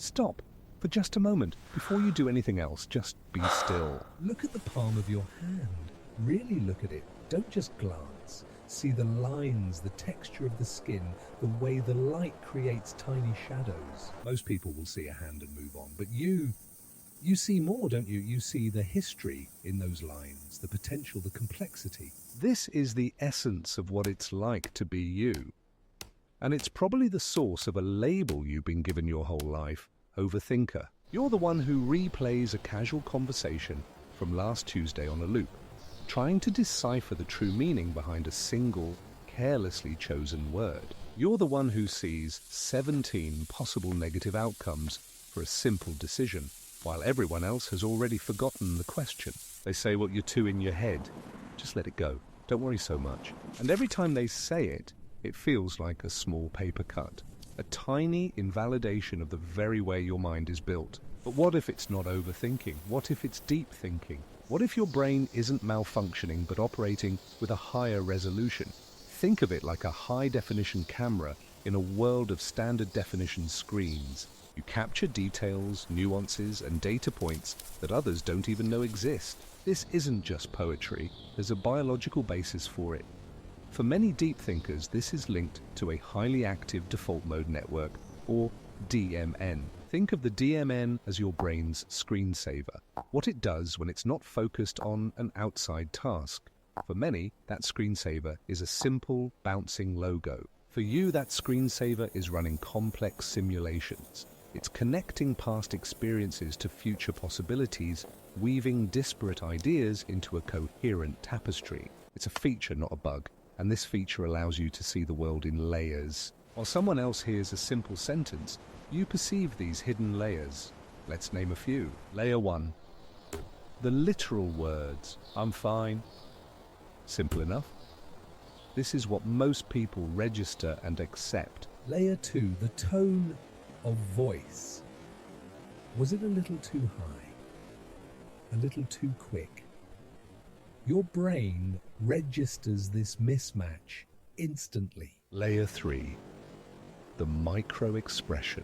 Stop for just a moment. Before you do anything else, just be still. Look at the palm of your hand. Really look at it. Don't just glance. See the lines, the texture of the skin, the way the light creates tiny shadows. Most people will see a hand and move on, but you see more, don't you? You see the history in those lines, the potential, the complexity. This is the essence of what it's like to be you. And it's probably the source of a label you've been given your whole life, overthinker. You're the one who replays a casual conversation from last Tuesday on a loop, trying to decipher the true meaning behind a single, carelessly chosen word. You're the one who sees 17 possible negative outcomes for a simple decision, while everyone else has already forgotten the question. They say, well, you're too in your head. Just let it go. Don't worry so much. And every time they say it, it feels like a small paper cut, a tiny invalidation of the very way your mind is built. But what if it's not overthinking? What if it's deep thinking? What if your brain isn't malfunctioning but operating with a higher resolution? Think of it like a high-definition camera in a world of standard-definition screens. You capture details, nuances, and data points that others don't even know exist. This isn't just poetry. There's a biological basis for it. For many deep thinkers, this is linked to a highly active default mode network, or DMN. Think of the DMN as your brain's screensaver, what it does when it's not focused on an outside task. For many, that screensaver is a simple, bouncing logo. For you, that screensaver is running complex simulations. It's connecting past experiences to future possibilities, weaving disparate ideas into a coherent tapestry. It's a feature, not a bug, and this feature allows you to see the world in layers. While someone else hears a simple sentence, you perceive these hidden layers. Let's name a few. Layer 1. The literal words, I'm fine. Simple enough. This is what most people register and accept. Layer 2. The tone of voice. Was it a little too high? A little too quick? Your brain registers this mismatch instantly. Layer 3. The micro-expression.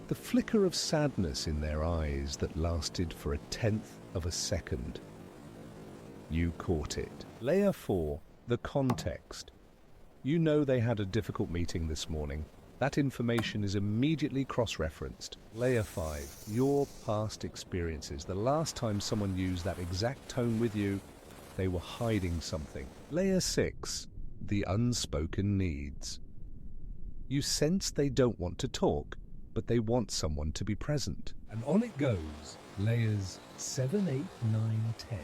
The flicker of sadness in their eyes that lasted for 1/10 of a second. You caught it. Layer 4. The context. You know they had a difficult meeting this morning. That information is immediately cross-referenced. Layer 5. Your past experiences. The last time someone used that exact tone with you, they were hiding something. Layer 6. The unspoken needs. You sense they don't want to talk, but they want someone to be present. And on it goes. Layers 7, 8, 9, 10.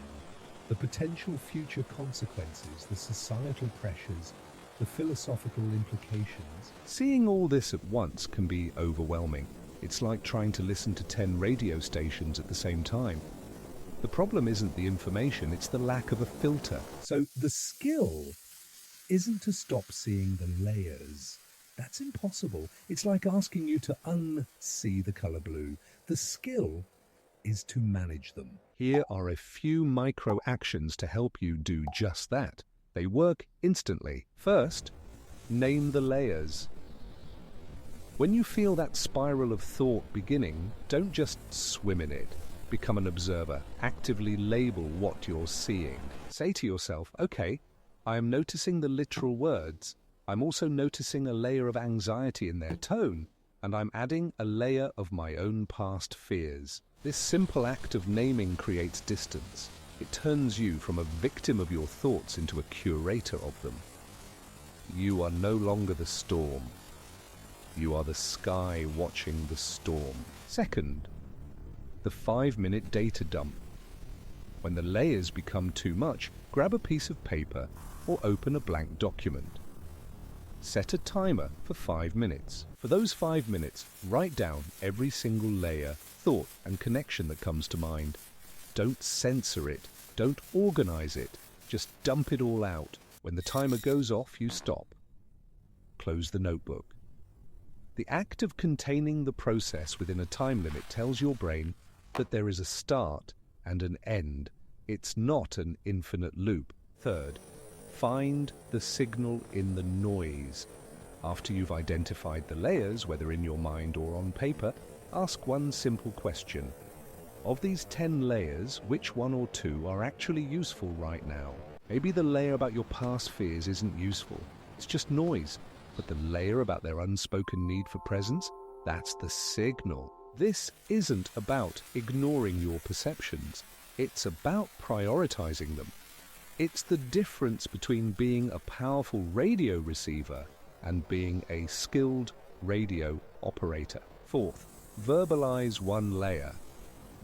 The potential future consequences, the societal pressures, the philosophical implications. Seeing all this at once can be overwhelming. It's like trying to listen to 10 radio stations at the same time. The problem isn't the information, it's the lack of a filter. So the skill isn't to stop seeing the layers. That's impossible. It's like asking you to unsee the color blue. The skill is to manage them. Here are a few micro actions to help you do just that. They work instantly. First, name the layers. When you feel that spiral of thought beginning, don't just swim in it. Become an observer. Actively label what you're seeing. Say to yourself, okay, I am noticing the literal words. I'm also noticing a layer of anxiety in their tone, and I'm adding a layer of my own past fears. This simple act of naming creates distance. It turns you from a victim of your thoughts into a curator of them. You are no longer the storm. You are the sky watching the storm. Second, the 5-minute data dump. When the layers become too much, grab a piece of paper or open a blank document. Set a timer for 5 minutes. For those 5 minutes, write down every single layer, thought, and connection that comes to mind. Don't censor it. Don't organize it. Just dump it all out. When the timer goes off, you stop. Close the notebook. The act of containing the process within a time limit tells your brain that there is a start and an end. It's not an infinite loop. Third, find the signal in the noise. After you've identified the layers, whether in your mind or on paper, Ask one simple question. Of these 10 layers, which one or two are actually useful right now? Maybe the layer about your past fears isn't useful. It's just noise. But the layer about their unspoken need for presence, that's the signal. This isn't about ignoring your perceptions. It's about prioritizing them. It's the difference between being a powerful radio receiver and being a skilled radio operator. Fourth, verbalize one layer.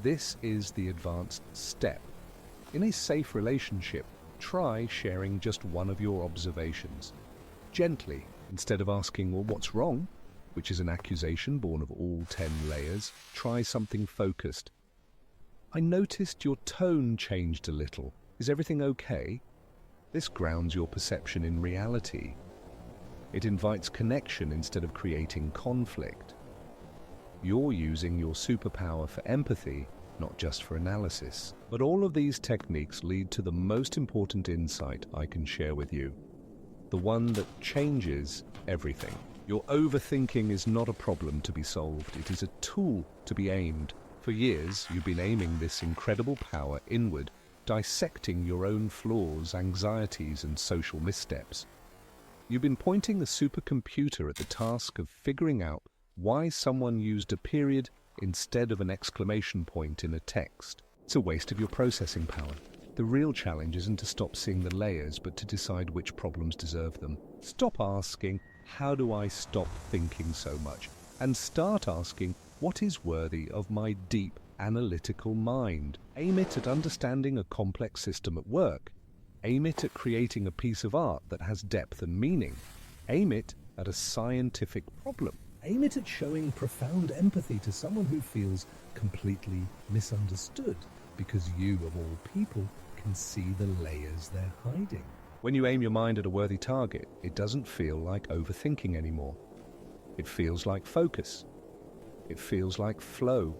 This is the advanced step. In a safe relationship, try sharing just one of your observations. Gently, instead of asking, well, what's wrong? Which is an accusation born of all 10 layers, try something focused. I noticed your tone changed a little. Is everything okay? This grounds your perception in reality. It invites connection instead of creating conflict. You're using your superpower for empathy, not just for analysis. But all of these techniques lead to the most important insight I can share with you. The one that changes everything. Your overthinking is not a problem to be solved. It is a tool to be aimed. For years, you've been aiming this incredible power inward, dissecting your own flaws, anxieties, and social missteps. You've been pointing the supercomputer at the task of figuring out why someone used a period instead of an exclamation point in a text. It's a waste of your processing power. The real challenge isn't to stop seeing the layers, but to decide which problems deserve them. Stop asking, how do I stop thinking so much? And start asking, what is worthy of my deep analytical mind? Aim it at understanding a complex system at work. Aim it at creating a piece of art that has depth and meaning. Aim it at a scientific problem. Aim it at showing profound empathy to someone who feels completely misunderstood, because you, of all people, can see the layers they're hiding. When you aim your mind at a worthy target, it doesn't feel like overthinking anymore. It feels like focus. It feels like flow.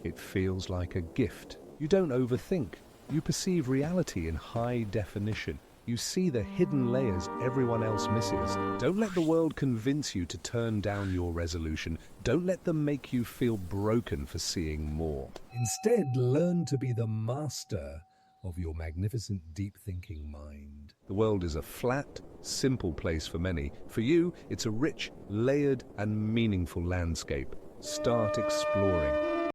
It feels like a gift. You don't overthink. You perceive reality in high definition. You see the hidden layers everyone else misses. Don't let the world convince you to turn down your resolution. Don't let them make you feel broken for seeing more. Instead, learn to be the master of your magnificent deep-thinking mind. The world is a flat, simple place for many. For you, it's a rich, layered, and meaningful landscape. Start exploring.